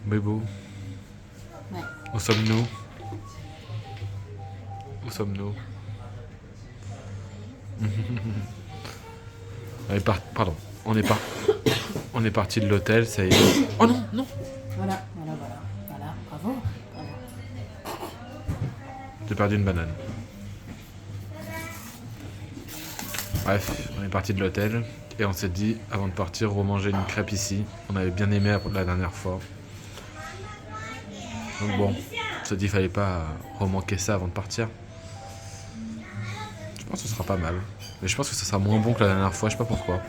Bébou, Ouais. où sommes-nous? Où sommes-nous? Pardon, on est parti de l'hôtel, ça y est. Oh non, non. Voilà, bravo. J'ai perdu une banane. Bref, on est parti de l'hôtel et on s'est dit, avant de partir, remanger une crêpe ici. On avait bien aimé la dernière fois. Donc bon, on s'est dit, fallait pas remanquer ça avant de partir. Je pense que ce sera pas mal. Mais je pense que ça sera moins bon que la dernière fois, je sais pas pourquoi.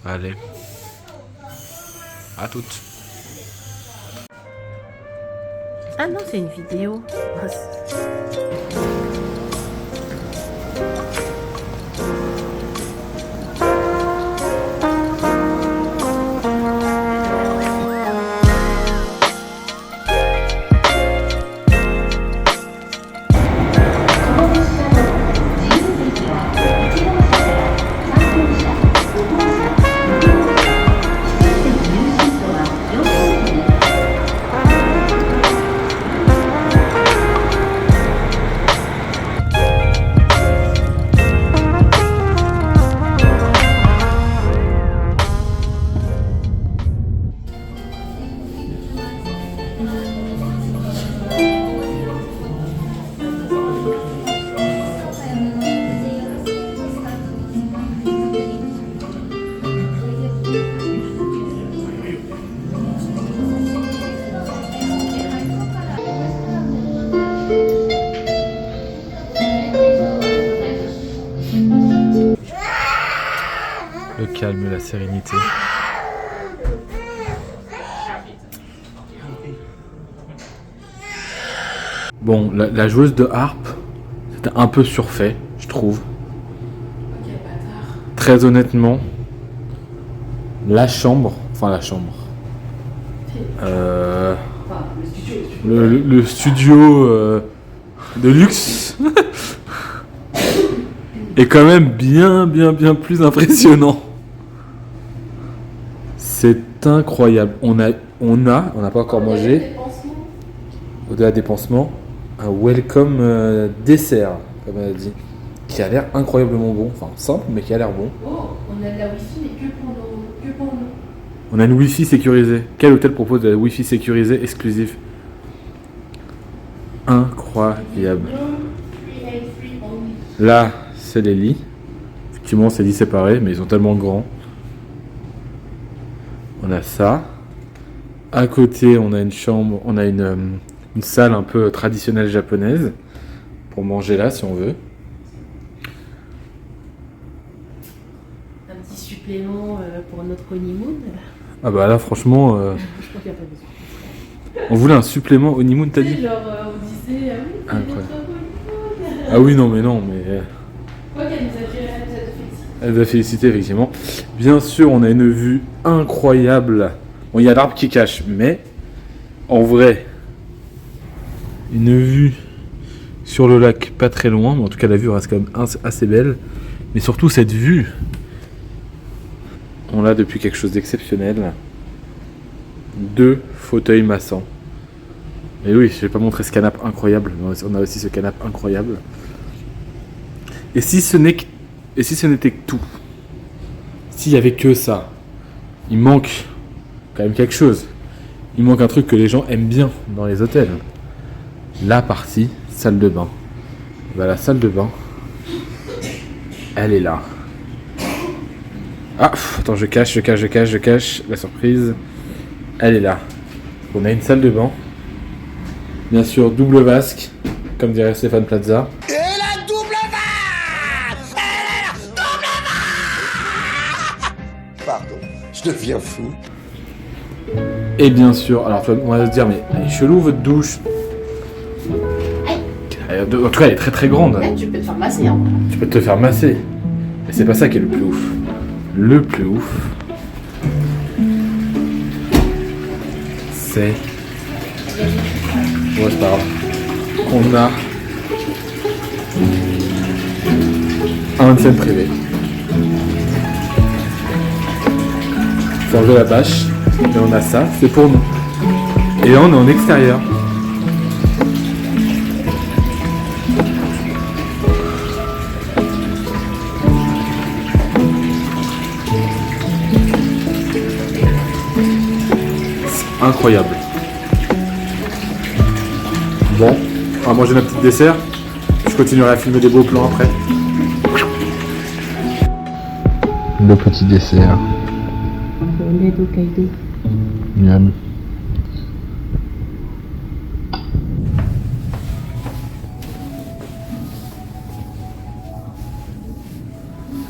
Allez. À toutes. Ah non, c'est une vidéo. Le calme, la sérénité. Bon, la joueuse de harpe, c'était un peu surfait, je trouve. Très honnêtement, la chambre. Le studio de luxe est quand même bien plus impressionnant. C'est incroyable. On n'a pas encore mangé. Au-delà des pansements, un welcome dessert, comme elle a dit, qui a l'air incroyablement bon. Enfin, simple, mais qui a l'air bon. Oh, on a de la wifi, mais que pour nous. On a une wifi sécurisée. Quel hôtel propose de la wifi sécurisée exclusive? Incroyable. Là, c'est les lits. Effectivement, c'est lits séparés, mais ils sont tellement grands. On a ça. À côté, on a une chambre, on a une salle un peu traditionnelle japonaise pour manger là, si on veut. Un petit supplément pour notre honeymoon. Ah bah là, franchement, Je crois qu'il n'y a pas besoin. on voulait un supplément honeymoon, t'as dit? Genre, on disait, ah oui, c'est Incroyable. notre honeymoon. Ah oui, non, mais... Quoi qu'elle nous a fait Elle va féliciter, effectivement. Bien sûr, on a une vue incroyable. Bon, il y a l'arbre qui cache, mais en vrai, une vue sur le lac pas très loin, mais en tout cas la vue reste quand même assez belle. Mais surtout cette vue, on l'a depuis quelque chose d'exceptionnel. 2 fauteuils massants. Et oui, je vais pas montrer ce canapé incroyable, mais on a aussi ce canapé incroyable. Et si ce n'était que tout, s'il y avait que ça, il manque quand même quelque chose. Il manque un truc que les gens aiment bien dans les hôtels. La partie salle de bain. Bah, la salle de bain, elle est là. Ah, attends, je cache la surprise. Elle est là. On a une salle de bain. Bien sûr, double vasque, comme dirait Stéphane Plaza. Pardon, je deviens fou. Et bien sûr, alors on va se dire, mais elle est chelou votre douche. En tout cas, elle est très grande. Tu peux te faire masser, hein. Tu peux te faire masser. Et c'est pas ça qui est le plus ouf. Le plus ouf, c'est... Ouais, c'est pas grave. On a un scène privé. changer la bâche. Et on a ça, c'est pour nous. Et là on est en extérieur. C'est incroyable. Bon, on va manger notre petit dessert. Je continuerai à filmer des beaux plans après. Le petit dessert. Le lait d'Hokkaido. Miam.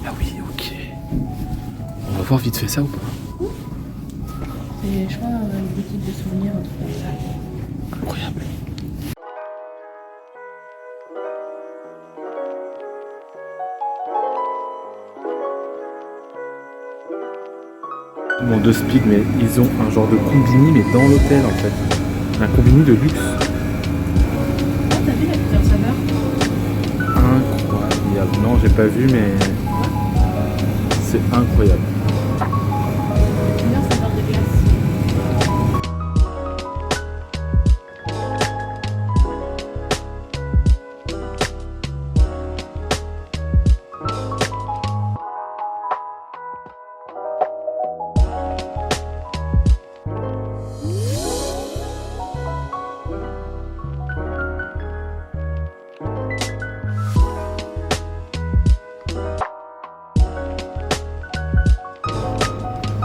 Ah oui, ok. On va voir vite fait ça ou pas? C'est, je crois, une boutique de souvenirs, un truc comme ça. Incroyable. Bon, de speed, mais ils ont un genre de combini, mais dans l'hôtel en fait. Un combini de luxe. Ah, t'as vu la plusieurs saveurs? Incroyable. Non, j'ai pas vu, mais c'est incroyable. Plusieurs saveurs de glace.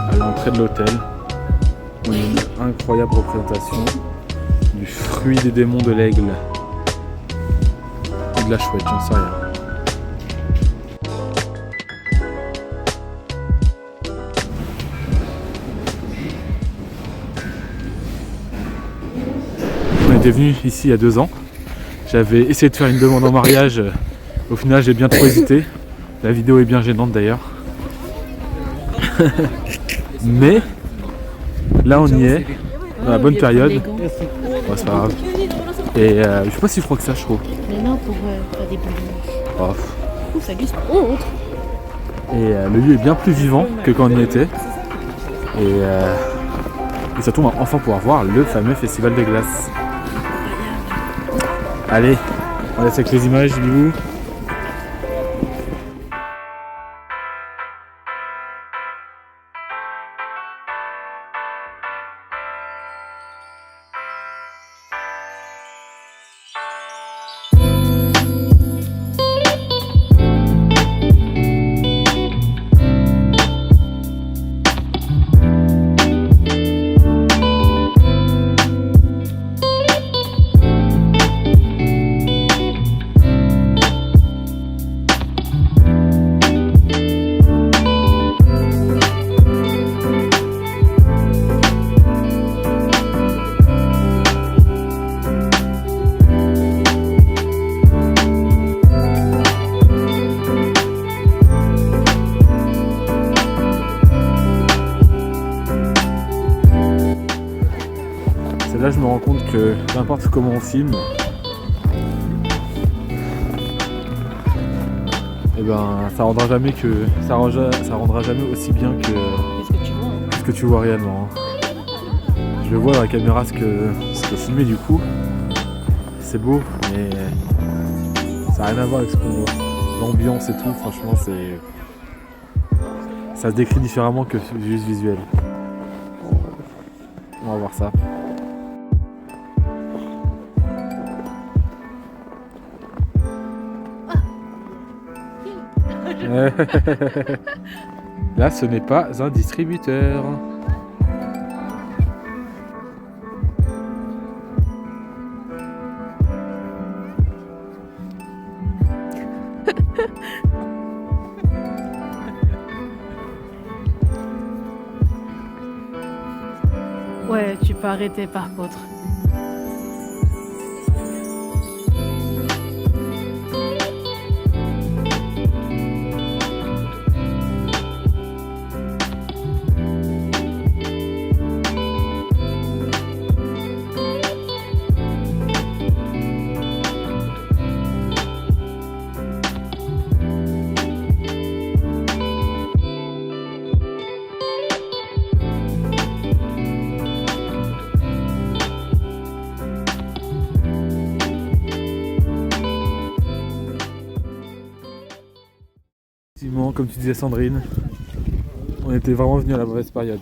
À l'entrée de l'hôtel, on a une incroyable représentation du fruit des démons de l'aigle. Ou de la chouette, j'en sais rien. On était venu ici il y a 2 ans. J'avais essayé de faire une demande en mariage. Au final, j'ai bien trop hésité. La vidéo est bien gênante d'ailleurs. Mais là, on y est, dans la bonne période. Ouais, c'est pas grave. Et je sais pas si froid que ça, je trouve. Mais non, pour faire des bouillons. Oh. Ouh, ça glisse. Oh, autre. Et le lieu est bien plus vivant que quand on y était. Et surtout, on va enfin pouvoir voir le fameux festival des glaces. Allez, on laisse avec les images, bisous. Là, je me rends compte que peu importe comment on filme, et ben ça rendra jamais aussi bien que Qu'est-ce que tu vois, hein? ce que tu vois réellement. Je le vois dans la caméra ce qui est filmé du coup. C'est beau, mais ça n'a rien à voir avec ce qu'on voit. L'ambiance et tout, franchement, ça se décrit différemment que juste visuel. On va voir ça. Là, ce n'est pas un distributeur. Ouais, tu peux arrêter par contre. effectivement, comme tu disais Sandrine, on était vraiment venu à la mauvaise période.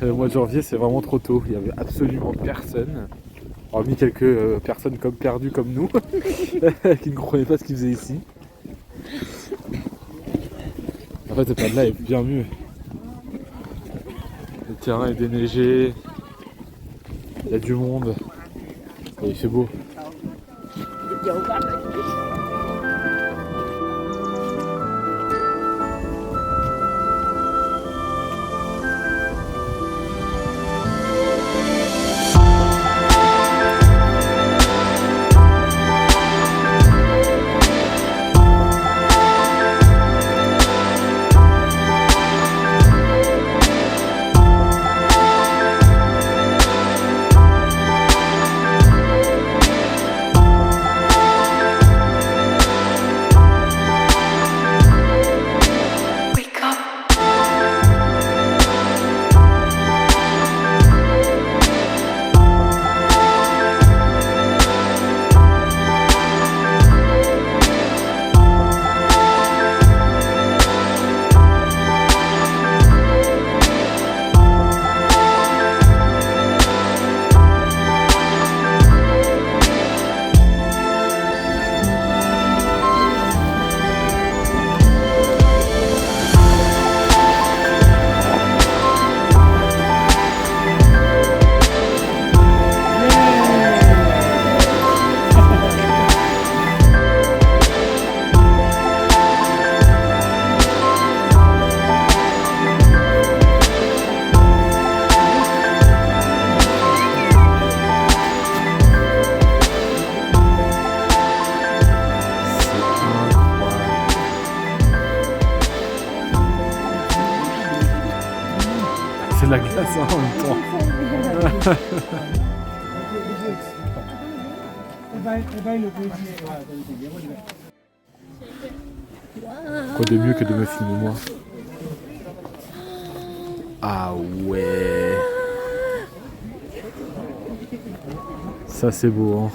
Le mois de janvier, c'est vraiment trop tôt. Il n'y avait absolument personne. Hormis quelques personnes comme perdues comme nous, qui ne comprenaient pas ce qu'ils faisaient ici. En fait, cette période-là est bien mieux. Le terrain est déneigé. Il y a du monde. Et il fait beau. C'est de la glace en même temps. Quoi de mieux que de me filmer moi? Ah ouais. Ça c'est beau hein.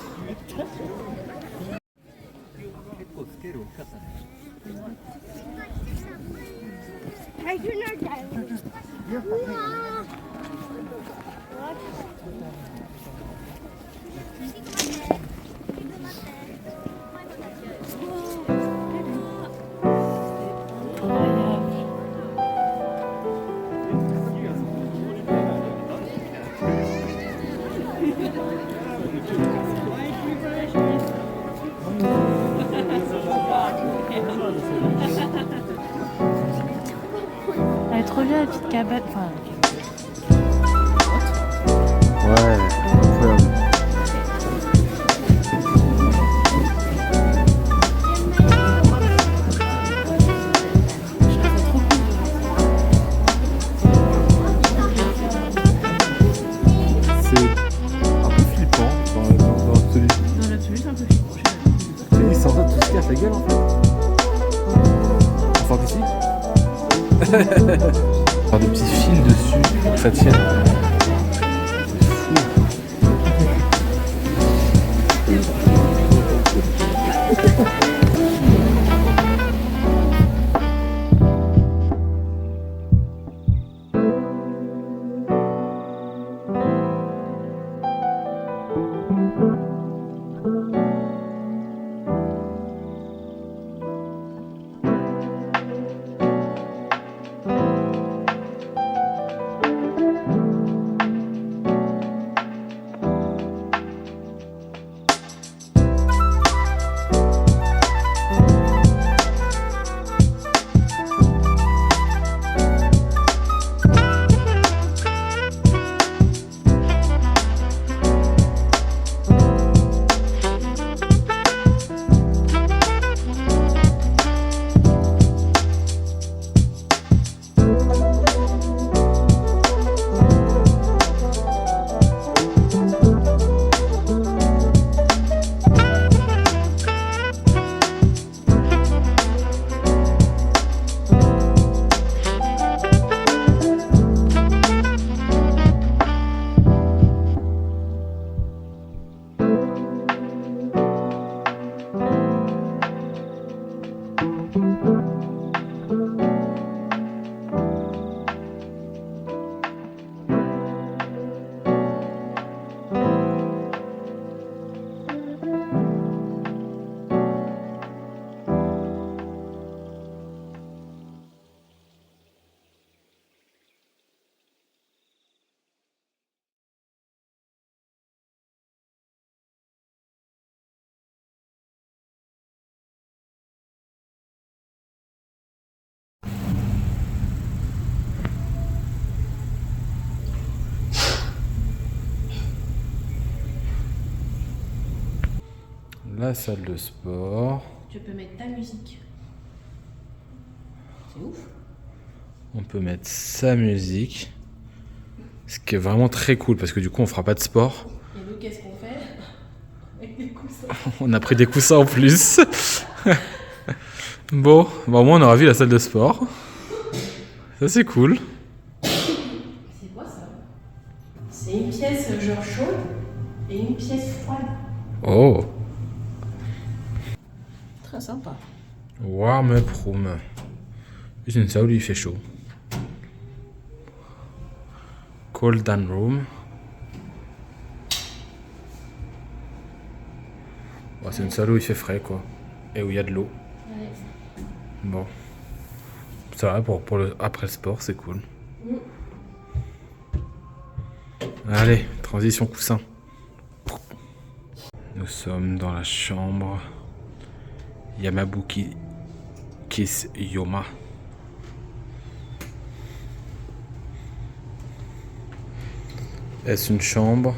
Elle est trop bien la petite cabane. Enfin, Ouais, incroyable. C'est un peu flippant dans l'absolu. dans l'absolu, c'est un peu flippant. Il s'en va tout se casse la gueule en fait. On sort d'ici. Avoir des petits fils dessus pour que ça tienne. la salle de sport. Tu peux mettre ta musique. C'est ouf. On peut mettre sa musique. Ce qui est vraiment très cool parce que du coup on fera pas de sport. Et nous, qu'est-ce qu'on fait avec des coussins? On a pris des coussins en plus. Bon, au moins on aura vu la salle de sport. Ça c'est cool. C'est quoi ça? C'est une pièce genre chaude et une pièce froide. Oh, Très sympa. warm up room. C'est une salle où il fait chaud. Cold down room. Bon, c'est une salle où il fait frais quoi. Et où il y a de l'eau. Ouais. Bon. Ça va pour après le sport, c'est cool. Allez, transition coussin. Nous sommes dans la chambre Yamabuki Kiss Yoma. Est-ce une chambre?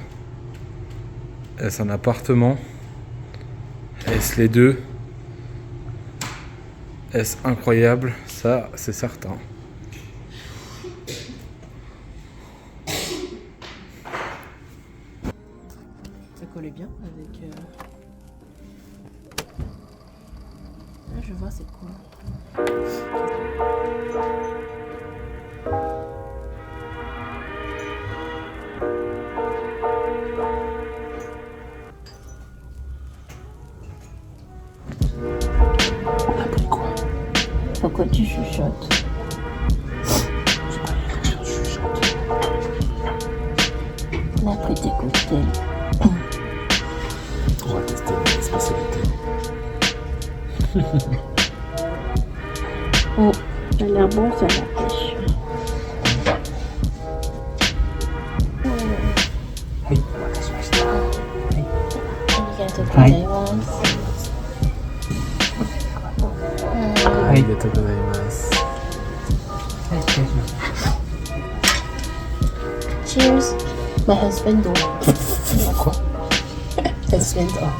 Est-ce un appartement? Est-ce les deux? Est-ce incroyable? Ça, c'est certain. Ça collait bien avec... Là, je vois c'est quoi. On a pris quoi? Pourquoi tu chuchotes? On a pris tes cocktails. On va tester les spécialités. Oh, ça a l'air bon, ça la pêche. Arigatou gozaimasu. Cheers. My husband don't. Quoi? Husband don't.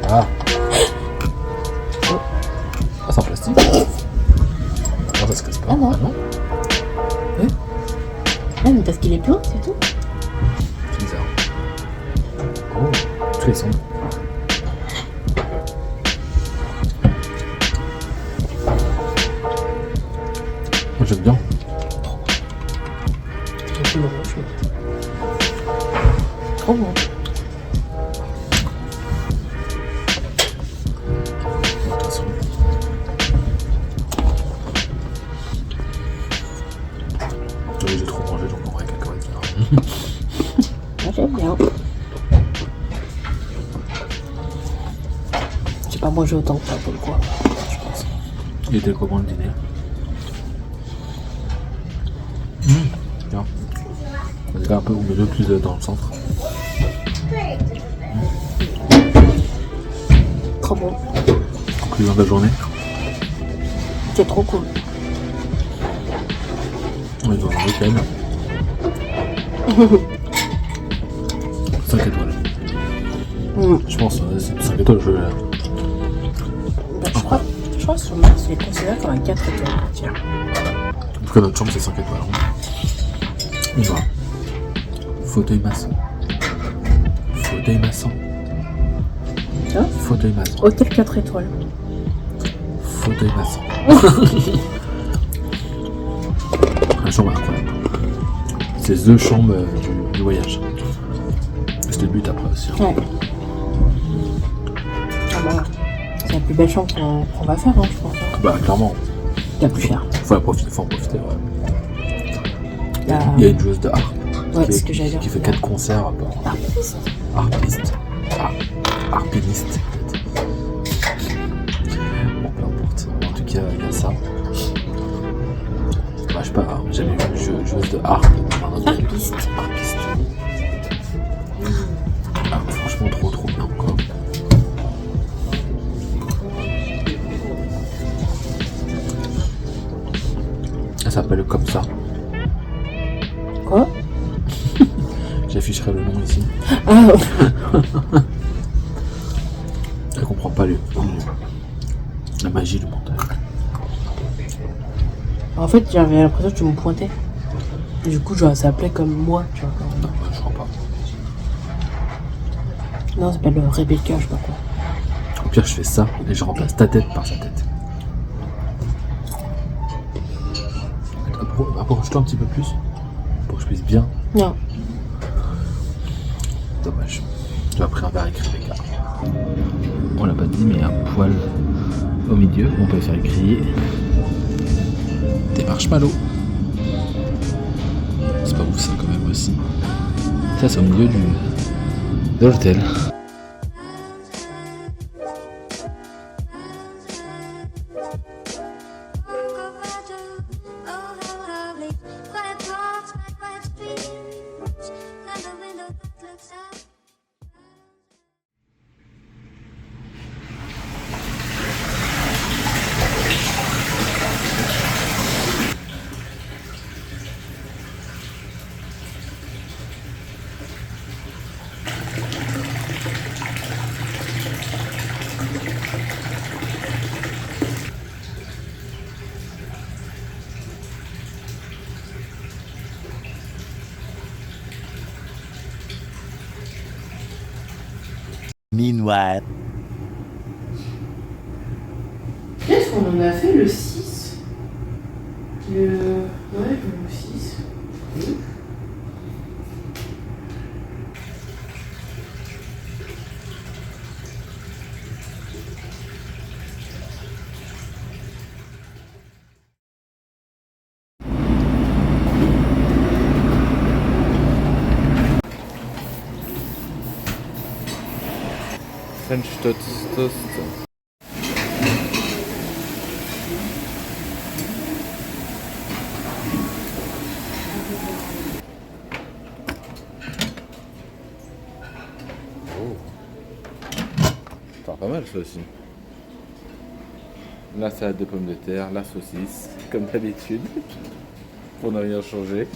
Ah. Ah, c'est en plastique. Non, ça se casse pas. Ah non. non. Ah, mais parce qu'il est plein, c'est tout. C'est bizarre. Oh, tous les sons. Moi j'aime bien. C'est bon, trop bon. De toute façon. Oui, j'ai trop mangé donc on va cacahuètes là. Moi, j'aime bien. J'ai pas mangé autant que toi pour le coup, je pense. Il était comment le dîner? Bien. On était un peu au milieu, plus dans le centre. Trop bon. Conclusion de la journée. C'est trop cool. On est dans un week-end. 5 étoiles. Je pense, c'est 5 étoiles. Bah, je crois que sur Mars, il est considéré comme un 4 étoiles. Tiens. En tout cas, notre chambre, c'est 5 étoiles. On va. Fauteuil maçon. Fauteuil maçon. Hein? Fauteuil maçon. Hôtel 4 étoiles. Fauteuil maçon. La chambre est incroyable. C'est The chambre du voyage. C'était le but après aussi. Hein. Ouais. Ah bah, c'est la plus belle chambre qu'on va faire, hein, je pense. Bah, clairement. La plus chère. Faut en profiter, ouais. La... Il y a une joueuse de harpe. Ouais, c'est ce que j'allais dire. Qui fait 4 concerts. Harpiste. Harpiste. Harpiniste, peut-être. Bon, peu importe. En tout cas, il y a ça. Bah, je sais pas, hein, j'avais vu une joueuse de harpe. Harpiste. Harpiste. Ah, franchement, trop bien, quoi. Ça s'appelle comme ça. Quoi? J'afficherai le nom ici. Ah. comprends pas la magie du montage. En fait, j'avais l'impression que tu me pointais. Et du coup, genre, ça appelait comme moi, tu vois. Non, je crois pas. Non, ça s'appelle Rebecca, je sais pas quoi. Au pire, je fais ça et je remplace ta tête par sa tête. Approche-toi un petit peu plus pour que je puisse bien. Non. Dommage. Tu as pris un verre avec Rebecca. On l'a pas dit, mais il y a un poil au milieu. On peut faire griller des marshmallows. C'est pas ouf ça quand même aussi. Ça c'est au milieu de l'hôtel. Meanwhile. Qu'est-ce qu'on en a fait le 6 Ouais, le 6. French toast. Oh. Pas mal ça aussi. La salade de pommes de terre, la saucisse, comme d'habitude, pour ne rien changer.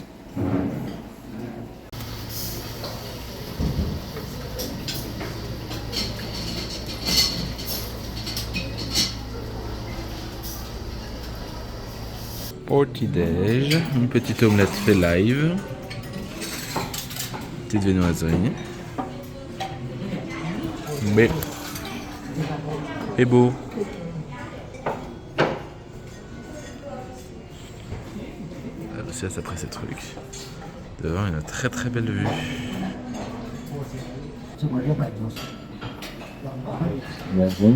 Au petit-déj, une petite omelette fait live, petite viennoiserie, mais c'est beau. Ça après ces trucs. Devant une très très belle vue. Bonjour.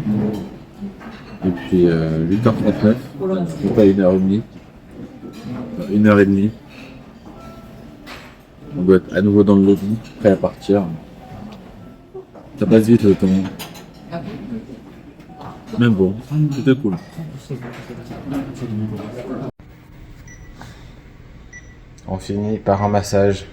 Et puis 8h39, c'est pas 1h30. 1h30. On doit être à nouveau dans le lobby, prêt à partir. Ça passe vite le temps. Même bon, c'était cool. On finit par un massage.